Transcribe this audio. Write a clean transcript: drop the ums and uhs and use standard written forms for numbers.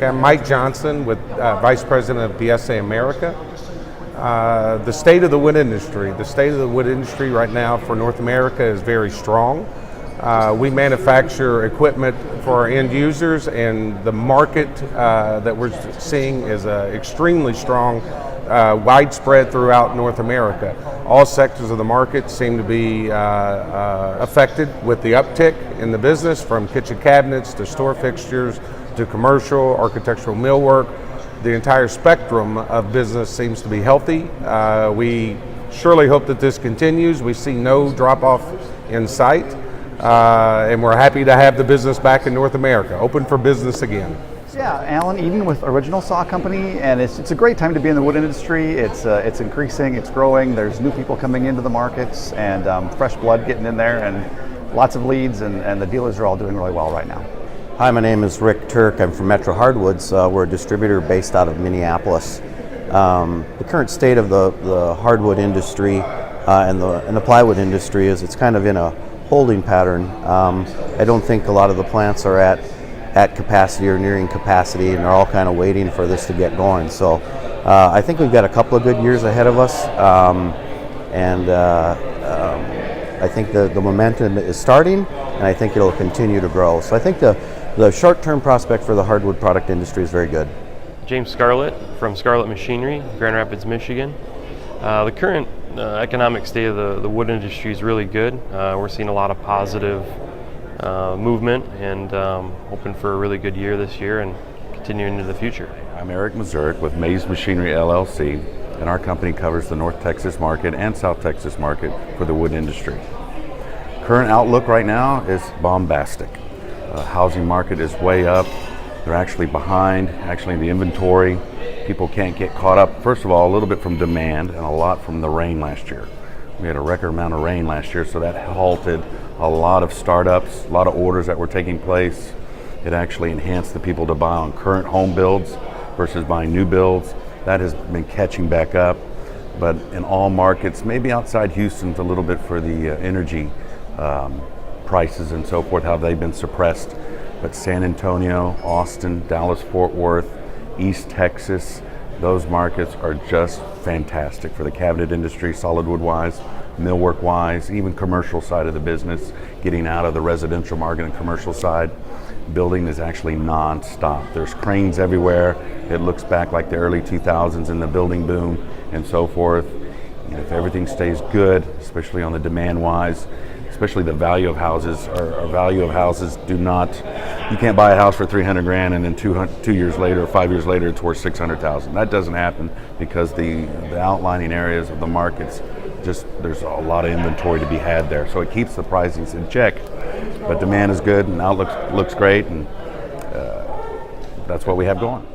America. I'm Mike Johnson, with Vice President of BSA America. The state of the wood industry. The state of the wood industry right now for North America is very strong. We manufacture equipment for our end users, and the market that we're seeing is extremely strong, widespread throughout North America. All sectors of the market seem to be affected with the uptick in the business, from kitchen cabinets to store fixtures to commercial, architectural millwork. The entire spectrum of business seems to be healthy. We surely hope that this continues. We see no drop off in sight, and we're happy to have the business back in North America, open for business again. Yeah, Alan Eden with Original Saw Company, and it's a great time to be in the wood industry. It's increasing, it's growing. There's new people coming into the markets, and fresh blood getting in there, and lots of leads, and the dealers are all doing really well right now. Hi, my name is Rick Turk. I'm from Metro Hardwoods. We're a distributor based out of Minneapolis. The current state of the hardwood industry and the plywood industry is it's kind of in a holding pattern. I don't think a lot of the plants are at capacity or nearing capacity, and they're all kind of waiting for this to get going. So I think we've got a couple of good years ahead of us, and I think the momentum is starting, and I think it'll continue to grow. So I think the short-term prospect for the hardwood product industry is very good. James Scarlett from Scarlett Machinery, Grand Rapids, Michigan. The current economic state of the wood industry is really good. We're seeing a lot of positive movement, and hoping for a really good year this year and continuing into the future. I'm Eric Mazurek with Mays Machinery LLC, and our company covers the North Texas market and South Texas market for the wood industry. Current outlook right now is bombastic. Housing market is way up. They're actually behind. Actually, the inventory, people can't get caught up. First of all, a little bit from demand and a lot from the rain last year. We had a record amount of rain last year, so that halted a lot of startups, a lot of orders that were taking place. It actually enhanced the people to buy on current home builds versus buying new builds. That has been catching back up, but in all markets, maybe outside Houston's a little bit for the energy prices and so forth, how they've been suppressed. But San Antonio, Austin, Dallas, Fort Worth, East Texas, those markets are just fantastic for the cabinet industry, solid wood wise, millwork wise, even commercial side of the business, getting out of the residential market and commercial side. Building is actually non-stop. There's cranes everywhere. It looks back like the early 2000s in the building boom and so forth. And if everything stays good, especially on the demand wise, especially the value of houses, or value of houses do not, you can't buy a house for 300 grand and then 2 years later or 5 years later it's worth 600,000. That doesn't happen because the outlining areas of the markets, just there's a lot of inventory to be had there. So it keeps the pricings in check, but demand is good and outlook looks great, and that's what we have going.